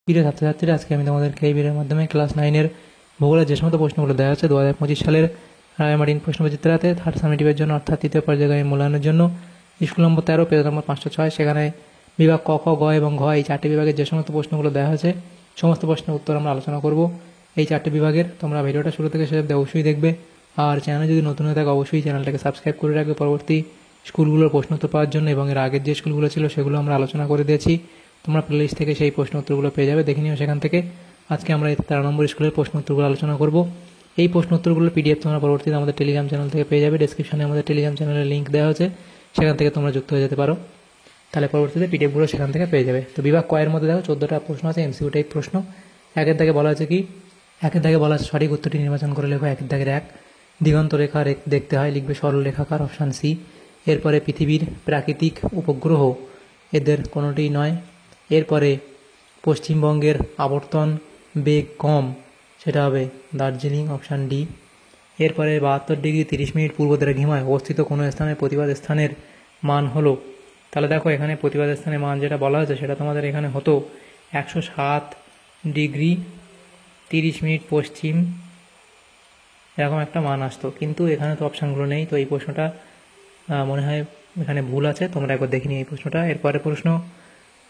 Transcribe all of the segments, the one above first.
প্রিয় ছাত্রছাত্রীরা, আজকে আমি তোমাদেরকে এই ভিডিওর মাধ্যমে ক্লাস 9-এর ভূগোলের যে সমস্ত প্রশ্নগুলো দেওয়া হচ্ছে 2025 সালের রায়মার্টিন প্রশ্নবিচিত্রাতে থার্ড সামেটিভের জন্য অর্থাৎ তৃতীয় পর্যায়গামী মূল্যায়নের জন্য স্কুল নম্বর 13 পেজ নম্বর 506, সেখানে বিভাগ ক, খ, গ এবং ঘ এই 4টি বিভাগের যে সমস্ত প্রশ্নগুলো দেওয়া হয়েছে সমস্ত প্রশ্নের উত্তর আমরা আলোচনা করব এই 4টি বিভাগের। তোমরা ভিডিওটা শুরু থেকে শেষ অবধি অবশ্যই দেখবে, আর চ্যানেলে যদি নতুন হয়ে থাকে অবশ্যই চ্যানেলটাকে সাবস্ক্রাইব করে রাখবে পরবর্তী স্কুলগুলোর প্রশ্ন উত্তর পাওয়ার জন্য। এবং এর আগের যে স্কুলগুলো ছিল সেগুলো আমরা আলোচনা করে দিয়েছি, তোমরা প্লেলিস্ট থেকে সেই প্রশ্ন উত্তরগুলো পেয়ে যাবে, দেখে নিও সেখান থেকে। আজকে আমরা 13 নম্বর স্কুলের প্রশ্ন উত্তরগুলো আলোচনা করব। এই প্রশ্ন উত্তরগুলোর পিডিএফ তোমরা পরবর্তীতে আমাদের টেলিগ্রাম চ্যানেল থেকে পেয়ে যাবে। ডেসক্রিপশনে আমাদের টেলিগ্রাম চ্যানেলের লিঙ্ক দেওয়া হয়েছে, সেখান থেকে তোমরা যুক্ত হয়ে যেতে পারো, তাহলে পরবর্তীতে পিডিএফগুলো সেখান থেকে পেয়ে যাবে। তো বিভাগ কয়ের মধ্যে দেখো 14টা প্রশ্ন আছে, এমসিকিউ টাইপ প্রশ্ন। একের দাগে বলা আছে কি, একের দাগে বলা আছে সঠিক উত্তরটি নির্বাচন করে লেখো। একের দাগের 1, দিগন্ত রেখা দেখতে হয়, লিখবে সরল রেখাকার, অপশান সি। এরপরে পৃথিবীর প্রাকৃতিক উপগ্রহ, এদের কোনোটিই নয়। এরপরে পশ্চিমবঙ্গের আবর্তন বেগ কম, সেটা হবে দার্জিলিং, অপশান ডি। এরপরে 72 ডিগ্রি 30 মিনিট পূর্ব দ্রাঘিমায় অবস্থিত কোনো স্থানের প্রতিবাদ স্থানের মান হলো, তাহলে দেখো এখানে প্রতিবাদ স্থানের মান যেটা বলা হয়েছে সেটা তোমাদের এখানে হতো 107 ডিগ্রি 30 মিনিট পশ্চিম, এরকম একটা মান আসতো, কিন্তু এখানে তো অপশানগুলো নেই। তো এই প্রশ্নটা মনে হয় এখানে ভুল আছে, তোমরা একবার দেখে নিও এই প্রশ্নটা। এরপরে প্রশ্ন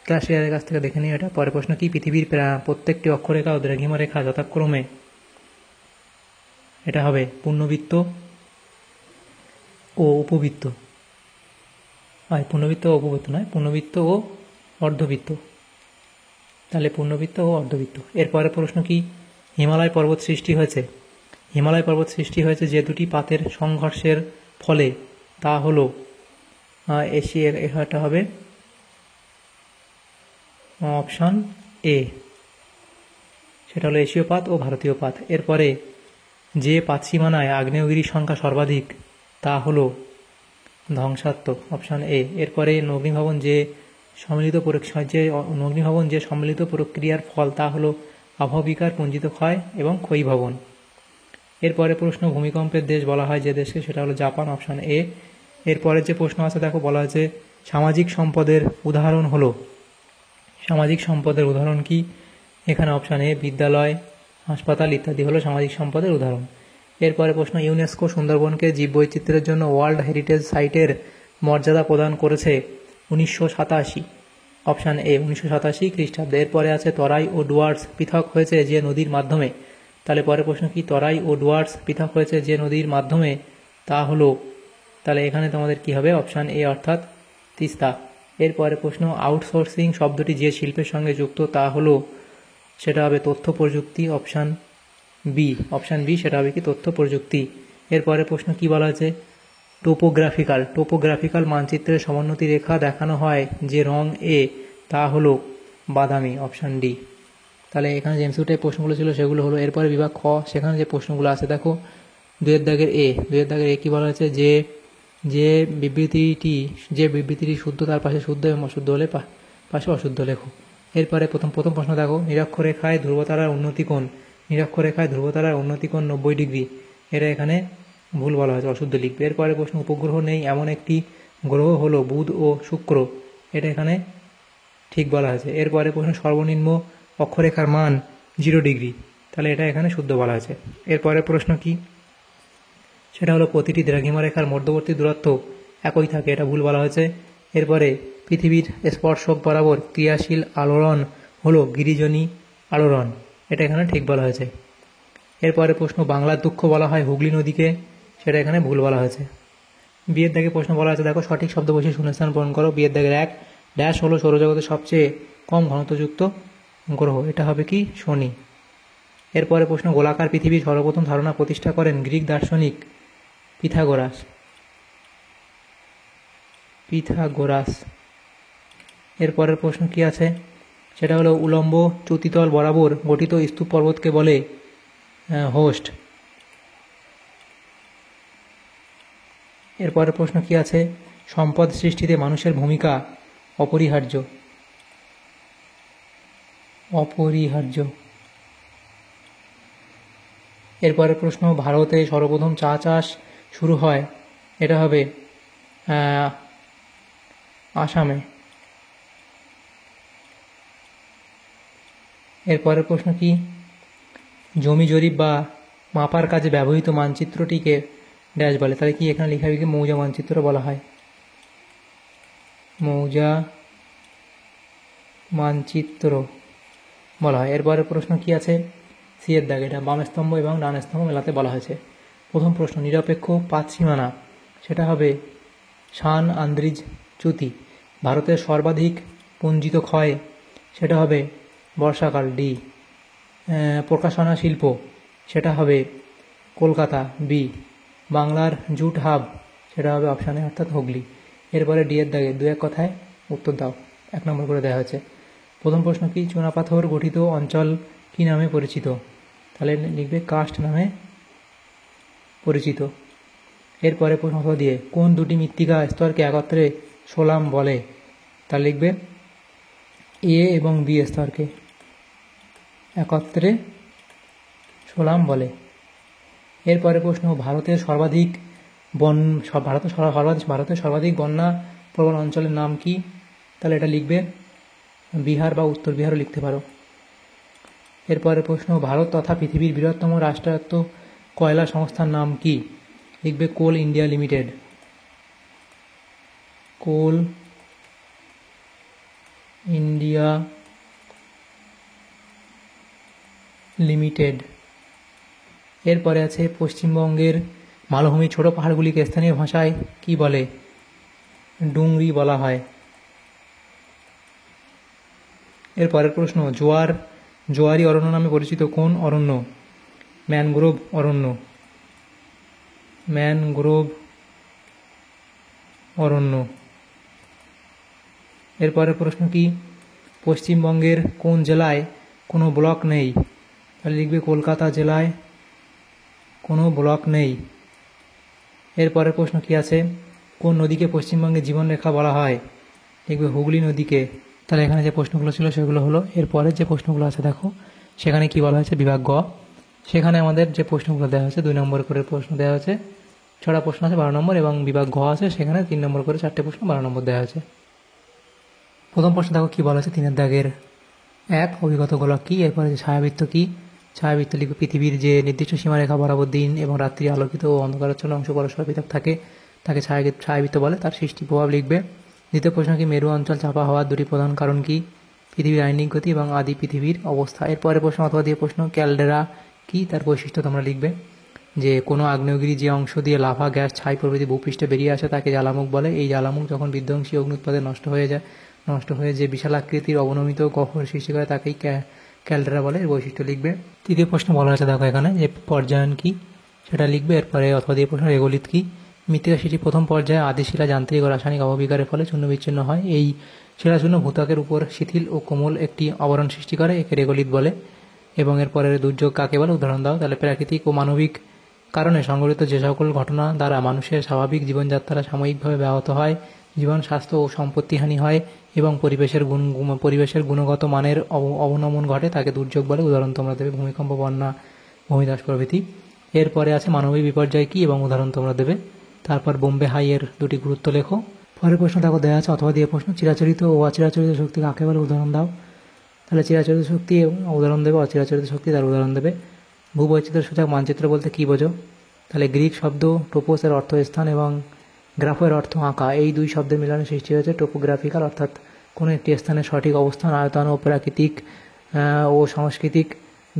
ক্লাস ইয়ারের কাছ থেকে দেখে নিও এটা। পরের প্রশ্ন কি, পৃথিবীর প্রত্যেকটি অক্ষরেখা ও দ্রাঘিমা রেখা যথাক্রমে, এটা হবে পূর্ণবৃত্ত ও উপবৃত্ত, পূর্ণবৃত্ত ও উপবৃত্ত নয়, পূর্ণবৃত্ত ও অর্ধবৃত্ত, তাহলে পূর্ণবৃত্ত ও অর্ধবৃত্ত। এরপরে প্রশ্ন কি, হিমালয় পর্বত সৃষ্টি হয়েছে, হিমালয় পর্বত সৃষ্টি হয়েছে যে দুটি পাতের সংঘর্ষের ফলে, তা হলো এশিয়া, এটা হবে অপশান এ, সেটা হলো এশীয় পাত ও ভারতীয় পাত। এরপরে যে পাতসীমানায় আগ্নেয়গিরির সংখ্যা সর্বাধিক, তা হলো ধ্বংসাত্মক, অপশান এ। এরপরে অগ্নিভবন যে সম্মিলিত প্রক্রিয়ার ফল, তা হলো আবহবিকার, পুঞ্জিত ক্ষয় এবং ক্ষয়ীভবন। এরপরে প্রশ্ন, ভূমিকম্পের দেশ বলা হয় যে দেশকে, সেটা হলো জাপান, অপশান এ। এরপরে যে প্রশ্ন আছে দেখো, বলা হয়েছে সামাজিক সম্পদের উদাহরণ হলো, সামাজিক সম্পদের উদাহরণ কি, এখানে অপশান এ, বিদ্যালয়, হাসপাতাল ইত্যাদি হলো সামাজিক সম্পদের উদাহরণ। এরপরে প্রশ্ন, ইউনেস্কো সুন্দরবনকে জীববৈচিত্র্যের জন্য ওয়ার্ল্ড হেরিটেজ সাইটের মর্যাদা প্রদান করেছে 1987, অপশান এ, 1987 খ্রিস্টাব্দে। এরপরে আছে তরাই ও ডুয়ার্স পৃথক হয়েছে যে নদীর মাধ্যমে, তাহলে পরে প্রশ্ন কি, তরাই ও ডুয়ার্স পৃথক হয়েছে যে নদীর মাধ্যমে, তা হলো, তাহলে এখানে তোমাদের কি হবে, অপশান এ অর্থাৎ তিস্তা। এরপরে প্রশ্ন, আউটসোর্সিং শব্দটি যে শিল্পের সঙ্গে যুক্ত, তা হলো, সেটা হবে তথ্য প্রযুক্তি, অপশান বি, অপশান বি, সেটা হবে কি তথ্য প্রযুক্তি। এরপরে প্রশ্ন কি বলা আছে, টোপোগ্রাফিক্যাল মানচিত্রের সমোন্নতি রেখা দেখানো হয় যে রং এ, তা হলো বাদামি, অপশান ডি। তাহলে এখানে যে এমসিকিউ টাইপ প্রশ্নগুলো ছিল সেগুলো হলো। এরপরে বিভাগ খ, সেখানে যে প্রশ্নগুলো আছে দেখো, দুয়ের দাগের এ কি বলা হয়েছে, যে বিবৃতিটি শুদ্ধ তার পাশে শুদ্ধ এবং অশুদ্ধ হলে পাশে অশুদ্ধ লেখো। এরপরে প্রথম প্রশ্ন দেখো, নিরক্ষরেখায় ধ্রুবতারার উন্নতিকোণ, নিরক্ষরেখায় ধ্রুবতারার উন্নতিকোণ 90 ডিগ্রি, এটা এখানে ভুল বলা হয়েছে, অশুদ্ধ লিখবে। এরপরে প্রশ্ন, উপগ্রহ নেই এমন একটি গ্রহ হলো বুধ ও শুক্র, এটা এখানে ঠিক বলা হয়েছে। এরপরে প্রশ্ন, সর্বনিম্ন অক্ষরেখার মান 0 ডিগ্রি, তাহলে এটা এখানে শুদ্ধ বলা হয়েছে। এরপরে প্রশ্ন কি, সেটা হলো প্রতিটি দ্রাঘিমা রেখার মধ্যবর্তী দূরত্ব একই থাকে, এটা ভুল বলা হয়েছে। এরপরে পৃথিবীর স্পর্শক বরাবর ক্রিয়াশীল আলোড়ন হলো গিরিজনী আলোড়ন, এটা এখানে ঠিক বলা হয়েছে। এরপরে প্রশ্ন, বাংলার দুঃখ বলা হয় হুগলি নদীকে, সেটা এখানে ভুল বলা হয়েছে। বিয়ের দাগে প্রশ্ন বলা আছে দেখো, সঠিক শব্দ বসে শূন্যস্থান পূরণ করো। বিয়ের দাগের 1, ড্যাশ হলো সৌরজগতের সবচেয়ে কম ঘনত্বযুক্ত গ্রহ, এটা হবে কি শনি। এরপরে প্রশ্ন, গোলাকার পৃথিবীর সর্বপ্রথম ধারণা প্রতিষ্ঠা করেন গ্রিক দার্শনিক পিথাগোরাস। এরপরের প্রশ্ন কি আছে, সেটা হলো উলম্ব চ্যুতিতল বরাবর গঠিত স্তূপ পর্বতকে বলে হোস্ট। এরপরের প্রশ্ন কি আছে, সম্পদ সৃষ্টিতে মানুষের ভূমিকা অপরিহার্য। এরপরের প্রশ্ন, ভারতে সর্বপ্রথম চা চাষ শুরু হয়, এটা হবে আসামে। এরপরের প্রশ্ন কি, জমি জরিপ বা মাপার কাজে ব্যবহৃত মানচিত্রটিকে ড্যাশ বলে, তাহলে কি এখানে লেখা হবে কি মৌজা মানচিত্র বলা হয়, মৌজা মানচিত্র বলা হয়। এরপরের প্রশ্ন কি আছে, সি এর দাগ, এটা বাম স্তম্ভ এবং ডান স্তম্ভ মেলাতে বলা হয়েছে। প্রথম প্রশ্ন, নিরপেক্ষ পাত সীমানা, সেটা হবে সান আন্দ্রিজ চ্যুতি। ভারতের সর্বাধিক পুঞ্জিত ক্ষয়, সেটা হবে বর্ষাকাল, ডি। প্রকাশনা শিল্প, সেটা হবে কলকাতা, বি। বাংলার জুট হাব, সেটা হবে অপশানে অর্থাৎ হুগলি। এরপরে ডি এর দাগে দু এক কথায় উত্তর দাও, 1 নম্বর করে দেওয়া হয়েছে। প্রথম প্রশ্ন কি, চুনাপাথর গঠিত অঞ্চল কি নামে পরিচিত, তাহলে লিখবে কাস্ট নামে পরিচিত। এরপরে প্রশ্ন দিয়ে, কোন দুটি মৃত্তিকা স্তরকে একত্রে সোলাম বলে, তাহলে লিখবে এ এবং বি স্তরকে একত্রে সোলাম বলে। এরপরে প্রশ্ন, ভারতের সর্বাধিক বন্যা প্রবণ অঞ্চলের নাম কি, তাহলে এটা লিখবে বিহার বা উত্তর বিহারও লিখতে পারো। এরপরে প্রশ্ন, ভারত তথা পৃথিবীর বৃহত্তম রাষ্ট্রায়ত্ত কয়লা সংস্থার নাম কি, লিখবে কোল ইন্ডিয়া লিমিটেড, কোল ইন্ডিয়া লিমিটেড। এরপরে আছে পশ্চিমবঙ্গের মালভূমি ছোট পাহাড়গুলিকে স্থানীয় ভাষায় কি বলে, ডুংরি বলা হয়। এরপরের প্রশ্ন, জোয়ারি অরণ্য নামে পরিচিত কোন অরণ্য, ম্যানগ্রোভ অরণ্য, ম্যানগ্রোভ অরণ্য। এরপরের প্রশ্ন কি, পশ্চিমবঙ্গের কোন জেলায় কোনো ব্লক নেই, তাহলে লিখবে কলকাতা জেলায় কোনো ব্লক নেই। এরপরের প্রশ্ন কি আছে, কোন নদীকে পশ্চিমবঙ্গের জীবনরেখা বলা হয়, লিখবে হুগলি নদীকে। তাহলে এখানে যে প্রশ্নগুলো ছিল সেগুলো হলো। এরপরের যে প্রশ্নগুলো আছে দেখো, সেখানে কি বলা হয়েছে, বিভাগ গ, সেখানে আমাদের যে প্রশ্নগুলো দেওয়া হয়েছে 2 নম্বর করে প্রশ্ন দেওয়া হয়েছে, 6টা প্রশ্ন আছে 12 নম্বর, এবং বিভাগ ঘ আছে সেখানে 3 নম্বর করে 4টে প্রশ্ন 12 নম্বর দেওয়া হয়েছে। প্রথম প্রশ্ন দেখো কি বলা হয়েছে, 3 দাগের 1, অভিগত গোলক কি। এরপরে যে ছায়াবৃত্ত কি, ছায়াবৃত্ত লিখবে পৃথিবীর যে নির্দিষ্ট সীমারেখা বরাবর দিন এবং রাত্রি আলোকিত ও অন্ধকারাচ্ছন্ন অংশ পরস্পর পৃথক থাকে তাকে ছায়াবৃত্ত বলে, তার সৃষ্টি প্রভাব লিখবে। দ্বিতীয় প্রশ্ন কি, মেরু অঞ্চল চাপা হওয়ার 2টি প্রধান কারণ কি, পৃথিবীর আইনিক গতি এবং আদি পৃথিবীর অবস্থা। এরপরে প্রশ্ন অথবা দিয়ে প্রশ্ন, ক্যালডেরা কি, তার বৈশিষ্ট্য তোমরা লিখবে যে কোনো আগ্নেয়গিরি যে অংশ দিয়ে লাভা, গ্যাস, ছাই প্রভৃতি ভূপৃষ্ঠে বেরিয়ে আসে তাকে জ্বালামুখ বলে। এই জ্বালামুখ যখন বিধ্বংসী অগ্নুৎপাতে নষ্ট হয়ে যে বিশাল আকৃতির অবনমিত গহ্বর সৃষ্টি করে তাকেই ক্যালডেরা বলে, এর বৈশিষ্ট্য লিখবে। তৃতীয় প্রশ্ন বলা হয়েছে দেখো এখানে যে পর্যায়ন কি, সেটা লিখবে। এরপরে অথবা দিয়ে প্রশ্ন, রেগোলিথ কি, মৃত্তিকা সৃষ্টি প্রথম পর্যায়ে আদি শিলা যান্ত্রিক ও রাসায়নিক অববিকারের ফলে চূর্ণ বিচ্ছিন্ন হয়। এই শিলাচূর্ণ ভূত্বকের উপর শিথিল ও কোমল একটি আবরণ সৃষ্টি করে, একে রেগোলিথ বলে। এবং এরপরে দুর্যোগ কাকে বলে, উদাহরণ দাও। তাহলে প্রাকৃতিক ও মানবিক কারণে সংঘটিত যে সকল ঘটনা দ্বারা মানুষের স্বাভাবিক জীবনযাত্রা সাময়িকভাবে ব্যাহত হয়, জীবন, স্বাস্থ্য ও সম্পত্তিহানি হয় এবং পরিবেশের গুণগত মানের অবনমন ঘটে তাকে দুর্যোগ বলে, উদাহরণ তোমরা দেবে ভূমিকম্প, বন্যা, ভূমিধস প্রভৃতি। এরপরে আছে মানবিক বিপর্যয় কি এবং উদাহরণ তোমরা দেবে। তারপর বোম্বে হাই এর 2টি গুরুত্ব লেখো। পরের প্রশ্ন দেখো দেওয়া আছে অথবা দিয়ে প্রশ্ন, চিরাচরিত ও অচিরাচরিত শক্তি কাকে বলে, উদাহরণ দাও। তাহলে চিরাচরিত শক্তি উদাহরণ দেবে, অচিরাচরিত শক্তি তার উদাহরণ দেবে। ভূবৈচিত্র্য সূচক মানচিত্র বলতে কী বোঝো, তাহলে গ্রিক শব্দ টোপোসের অর্থ স্থান এবং গ্রাফের অর্থ আঁকা, এই 2 শব্দের মিলনে সৃষ্টি হয়েছে টোপোগ্রাফিক্যাল, অর্থাৎ কোনো একটি স্থানের সঠিক অবস্থান, আয়তন ও প্রাকৃতিক ও সাংস্কৃতিক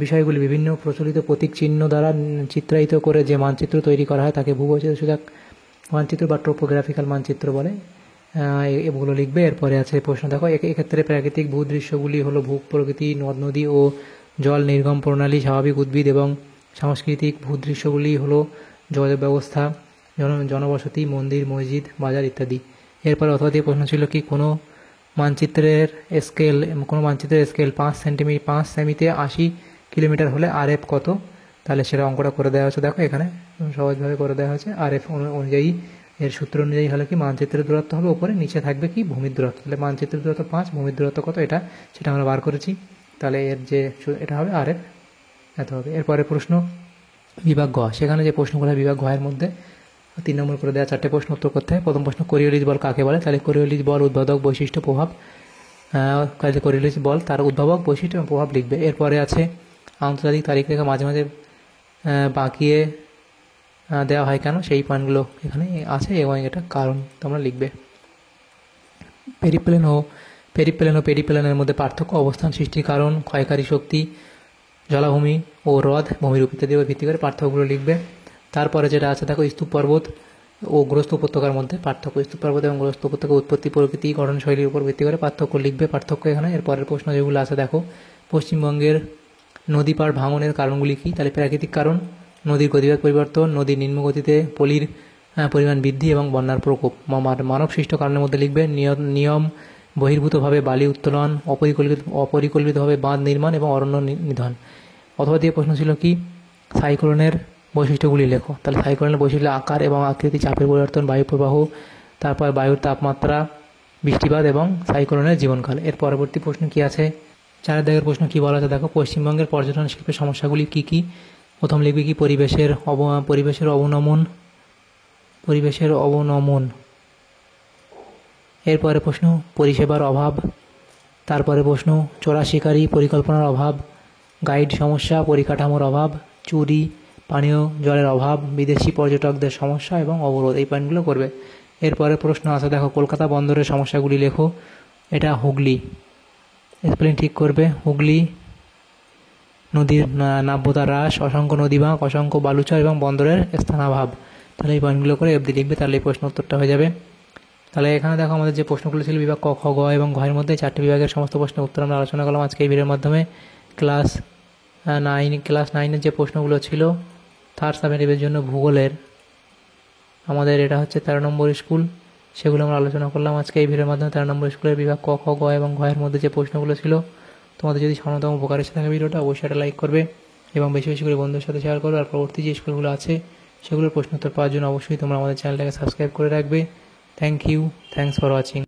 বিষয়গুলি বিভিন্ন প্রচলিত প্রতীক চিহ্ন দ্বারা চিত্রায়িত করে যে মানচিত্র তৈরি করা হয় তাকে ভূবৈচিত্র্য সূচক মানচিত্র বা টোপোগ্রাফিক্যাল মানচিত্র বলে, এগুলো লিখবে। এরপরে আছে প্রশ্ন দেখো, এক্ষেত্রে প্রাকৃতিক ভূদৃশ্যগুলি হলো ভূপ্রকৃতি, নদ নদী ও জল নির্গম প্রণালী, স্বাভাবিক উদ্ভিদ, এবং সাংস্কৃতিক ভূদৃশ্যগুলি হলো যোগাযোগ ব্যবস্থা, জনবসতি, মন্দির, মসজিদ, বাজার ইত্যাদি। এরপরে অথবা দিয়ে প্রশ্ন ছিল কি, কোনো মানচিত্রের স্কেল 5 সেমিতে 80 কিলোমিটার হলে RF কত, তাহলে সেটা অঙ্কটা করে দেওয়া হয়েছে। দেখো এখানে সহজভাবে করে দেওয়া হয়েছে। RF অনুযায়ী এর সূত্র অনুযায়ী হলে কি মানচিত্রের দূরত্ব হবে উপরে, নিচে থাকবে কি ভূমির দূরত্ব। তাহলে মানচিত্রের দূরত্ব 5, ভূমির দূরত্ব কত সেটা আমরা বার করেছি। তাহলে এর যে এটা হবে RF এত হবে। এরপরে প্রশ্ন বিভাগ গ, সেখানে যে প্রশ্নগুলো বিভাগ ঘ এর মধ্যে 3 নম্বর করে দেওয়া 4টে প্রশ্ন উত্তর করতে হয়। প্রথম প্রশ্ন, কোরিওলিস বল কাকে বলে, তাহলে কোরিওলিস বল উদ্বোধক বৈশিষ্ট্য প্রভাব কোরিওলজি বল তার উদ্ভাবক, বৈশিষ্ট্য এবং প্রভাব লিখবে। এরপরে আছে আন্তর্জাতিক তারিখ রেখা মাঝে মাঝে বাঁকিয়ে দেওয়া হয় কেন, সেই পয়েন্টগুলো এখানে আছে এবং এটা কারণ তোমরা লিখবে। পেরিপ্লেন ও পেরিপ্লেনের মধ্যে পার্থক্য, অবস্থান, সৃষ্টির কারণ, ক্ষয়কারী শক্তি, জলাভূমি ও হ্রদ, ভূমিরূপ ইত্যাদির উপর ভিত্তি করে পার্থক্যগুলো লিখবে। তারপরে যেটা আছে দেখো স্তূপ পর্বত ও গ্রস্ত উপত্যকার মধ্যে পার্থক্য, স্তূপ পর্বত এবং গ্রস্ত উপত্যকা উৎপত্তি, প্রকৃতি, গঠনশৈলীর উপর ভিত্তি করে পার্থক্য লিখবে। পার্থক্য এখানে এরপরের প্রশ্ন যেগুলো আছে দেখো, পশ্চিমবঙ্গের নদী পাড় ভাঙনের কারণগুলি কী? তাহলে প্রাকৃতিক কারণ, নদীর গতিবেগ পরিবর্তন, নদীর নিম্নগতিতে পলির পরিমাণ বৃদ্ধি এবং বন্যার প্রকোপ। মানব সৃষ্ট কারণের মধ্যে লিখবে নিয়ম বহির্ভূতভাবে বালি উত্তোলন, অপরিকল্পিতভাবে বাঁধ নির্মাণ এবং অরণ্য নিধন। অথবা দিয়ে প্রশ্ন ছিল কি, সাইক্লোনের বৈশিষ্ট্যগুলি লেখো। তাহলে সাইক্লোনের বৈশিষ্ট্য আকার এবং আকৃতি, চাপের পরিবর্তন, বায়ু প্রবাহ, তারপর বায়ুর তাপমাত্রা, বৃষ্টিপাত এবং সাইক্লোনের জীবনকাল। এর পরবর্তী প্রশ্ন কি আছে, 4 দাগের প্রশ্ন কি বলা আছে দেখো, পশ্চিমবঙ্গের পর্যটন শিল্পের সমস্যাগুলি কি কি? প্রথম লিখবে কি, পরিবেশের অবনমন। এরপরে প্রশ্ন পরিষেবার অভাব। তারপরে প্রশ্ন চোরা শিকারি, পরিকল্পনার অভাব, গাইড সমস্যা, পরিকাঠামোর অভাব, চুরি, পানীয় জলের অভাব, বিদেশি পর্যটকদের সমস্যা এবং অবরোধ। এই পয়েন্টগুলো করবে। এরপরে প্রশ্ন আছে দেখো, কলকাতা বন্দরের সমস্যাগুলি লেখো। এটা হুগলি, স্পেলিং ঠিক করবে। হুগলি নদীর নাব্যতা হ্রাস, অসংখ্য নদীবাঁক, অসংখ্য বালুচর এবং বন্দরের স্থানাভাব। তাহলে এই পয়েন্টগুলো করে এফডি লিখবে, তাহলে এই প্রশ্ন উত্তরটা হয়ে যাবে। তাহলে এখানে দেখো আমাদের যে প্রশ্নগুলো ছিল বিভাগ ক, খ, গ এবং ঘয়ের মধ্যে 4টি বিভাগের সমস্ত প্রশ্নের উত্তর আমরা আলোচনা করলাম আজকে এই ভিডিওর মাধ্যমে। ক্লাস 9-এর যে প্রশ্নগুলো ছিল থার্ড সামেটিভের জন্য ভূগোলের, আমাদের এটা হচ্ছে 13 নম্বর স্কুল, সেগুলো আমরা আলোচনা করলাম আজকে এই ভিডিওর মাধ্যমে। 13 নম্বর স্কুলের বিভাগ ক, খ, গ এবং ঘয়ের মধ্যে যে প্রশ্নগুলো ছিল, তোমাদের যদি সামান্যতম উপকার এসে থাকে ভিডিওটা অবশ্যই একটা লাইক করবে এবং বেশি বেশি করে বন্ধুদের সাথে শেয়ার করবে। আর পরবর্তী যে স্কুলগুলো আছে সেগুলোর প্রশ্ন উত্তর পাওয়ার জন্য অবশ্যই তোমরা আমাদের চ্যানেলটাকে সাবস্ক্রাইব করে রাখবে। Thank you, thanks for watching.